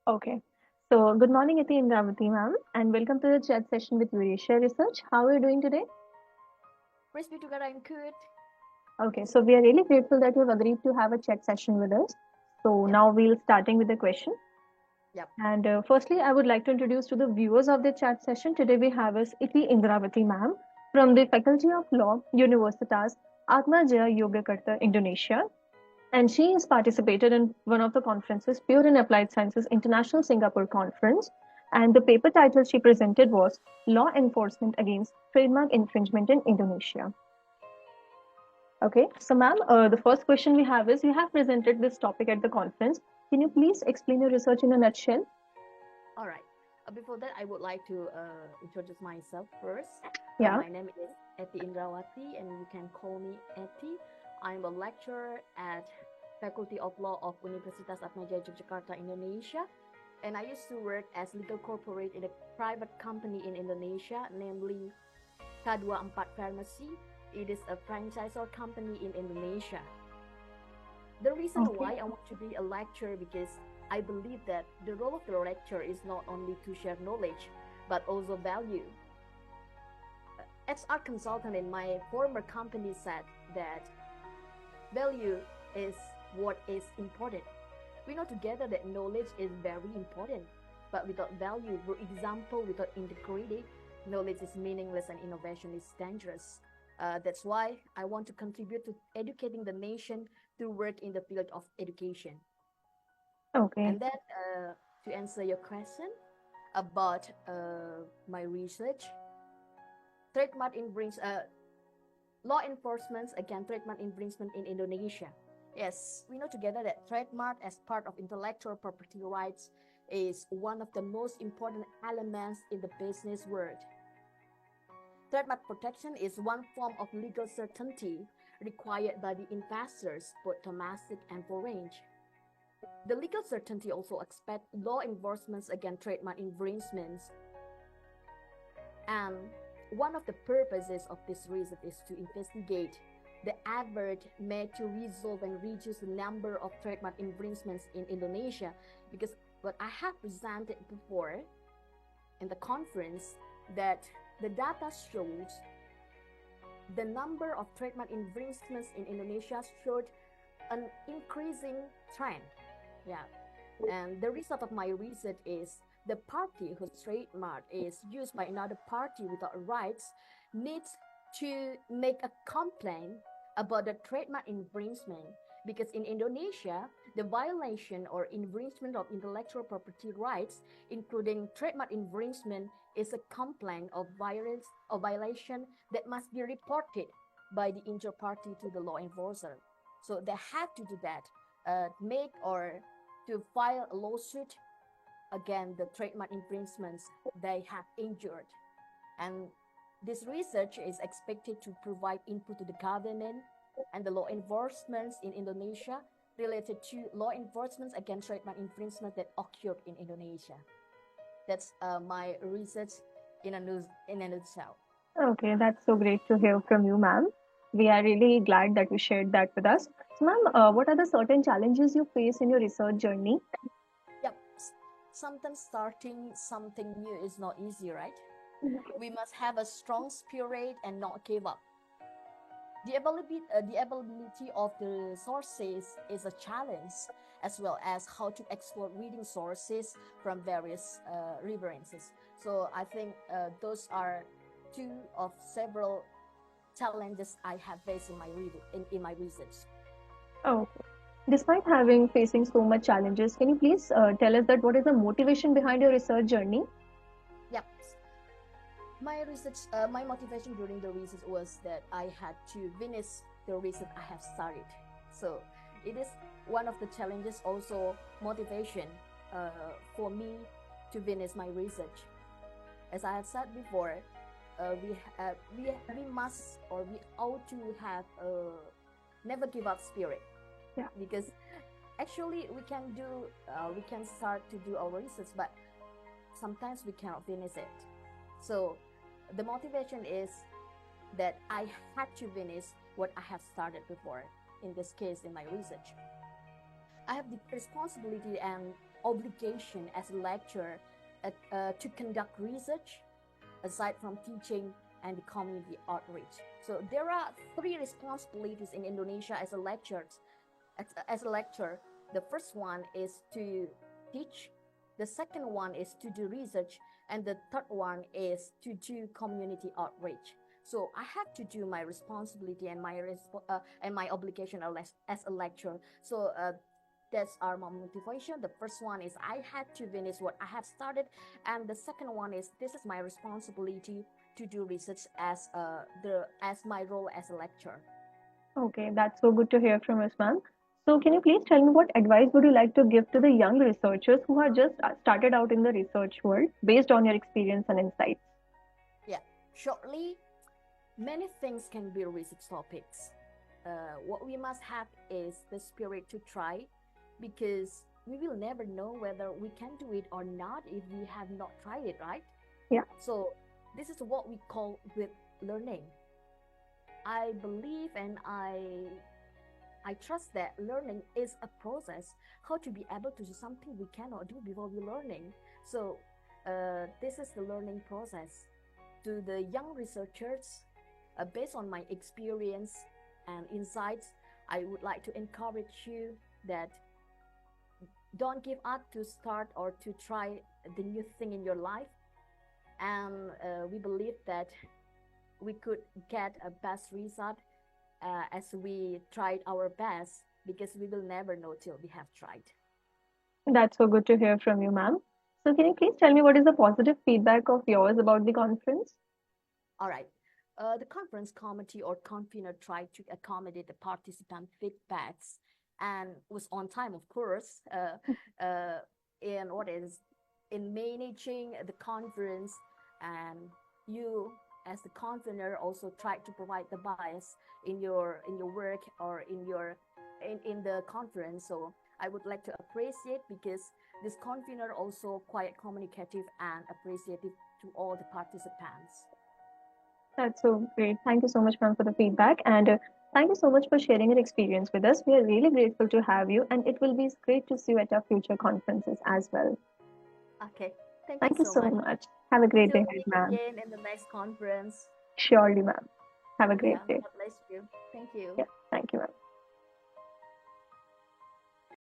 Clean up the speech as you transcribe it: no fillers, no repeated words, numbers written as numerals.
Okay. So, good morning, Etty Indrawati, ma'am, and welcome to the chat session with Eurasia Research. How are you doing today? Praise be to God, I'm good. Okay, so we are really grateful that you have agreed to have a chat session with us. So, Yep, now we'll starting with the question. yep. And firstly, I would like to introduce to the viewers of the chat session. Today we have us Etty Indrawati, ma'am, from the Faculty of Law, Universitas Atmajaya Yogyakarta, Indonesia. And she has participated in one of the conferences, Pure and Applied Sciences International Singapore Conference. And the paper title she presented was Law Enforcement Against Trademark Infringement in Indonesia. Okay, so ma'am, the first question we have is you have presented this topic at the conference. Can you please explain your research in a nutshell? All right. Before that, I would like to introduce myself first. Yeah. My name is Etty Indrawati, and you can call me Etty. I'm a lecturer at Faculty of Law of Universitas Atmajaya Yogyakarta, Indonesia. And I used to work as legal corporate in a private company in Indonesia, namely K24 Pharmacy. It is a franchisor company in Indonesia. The reason Okay. why I want to be a lecturer because I believe that the role of the lecturer is not only to share knowledge but also value. HR consultant in my former company said that value is what is important. We know together that knowledge is very important, but without value, for example, without integrity, knowledge is meaningless and innovation is dangerous. That's why I want to contribute to educating the nation to work in the field of education. Okay. And then to answer your question about my research, trademark law enforcement against trademark infringement in Indonesia. Yes, we know together that trademark as part of intellectual property rights is one of the most important elements in the business world. Trademark protection is one form of legal certainty required by the investors, both domestic and foreign. The legal certainty also expects law enforcement against trademark infringements. And one of the purposes of this research is to investigate the effort made to resolve and reduce the number of trademark infringements in Indonesia. Because what I have presented before in the conference, that the data shows the number of trademark infringements in Indonesia showed an increasing trend. Yeah. And the result of my research is the party whose trademark is used by another party without rights needs to make a complaint about the trademark infringement, because in Indonesia, the violation or infringement of intellectual property rights, including trademark infringement, is a complaint of violence or violation that must be reported by the injured party to the law enforcer. So they have to do that, make or to file a lawsuit against the trademark infringements they have injured. And this research is expected to provide input to the government and the law enforcement in Indonesia related to law enforcement against trademark infringement that occurred in Indonesia. That's my research in a nutshell. Okay, that's so great to hear from you, ma'am. We are really glad that you shared that with us. So, ma'am, what are the certain challenges you face in your research journey? Yep. Sometimes starting something new is not easy, right? We must have a strong spirit and not give up. The availability of the sources is a challenge, as well as how to explore reading sources from various references. So I think those are two of several challenges I have faced in my research. Okay. Despite having facing so much challenges, can you please tell us that what is the motivation behind your research journey? Yep. My motivation during the research was that I had to finish the research I have started. So it is one of the challenges, also motivation for me to finish my research. As I have said before, we must or we ought to have a never give up spirit, Yeah. because actually we can start to do our research, but sometimes we cannot finish it. So the motivation is that I had to finish what I have started before, in this case in my research. I have the responsibility and obligation as a lecturer to conduct research aside from teaching and the community outreach. So there are three responsibilities in Indonesia as a lecturer. As a lecturer, the first one is to teach, the second one is to do research, and the third one is to do community outreach. So I have to do my responsibility and my obligation as a lecturer. So that's our motivation. The first one is I had to finish what I have started, and the second one is this is my responsibility to do research as my role as a lecturer. Okay, that's so good to hear from us, ma'am. So, can you please tell me what advice would you like to give to the young researchers who are just started out in the research world based on your experience and insights? Yeah, shortly, many things can be research topics. What we must have is the spirit to try, because we will never know whether we can do it or not if we have not tried it, right? Yeah. So this is what we call with learning. I believe and I trust that learning is a process. How to be able to do something we cannot do before we learning. So this is the learning process. To the young researchers, based on my experience and insights, I would like to encourage you that don't give up to start or to try the new thing in your life. And we believe that we could get a best result as we tried our best, because we will never know till we have tried. That's so good to hear from you, ma'am. So, can you please tell me what is the positive feedback of yours about the conference? All right. The conference committee or convener tried to accommodate the participant feedbacks and was on time, of course, in what is in managing the conference. And you, as the convener, also tried to provide the bias in your work or in the conference. So I would like to appreciate, because this convener also quite communicative and appreciative to all the participants. That's so great. Thank you so much, ma'am, for the feedback. And thank you so much for sharing your experience with us. We are really grateful to have you, and it will be great to see you at our future conferences as well. Okay, thank you Thank you so so much. much. Have a great Till day, meet ma'am. again in the next conference. Surely, ma'am. Have a Yeah, great day. God bless you. Thank you. Yeah, thank you, ma'am.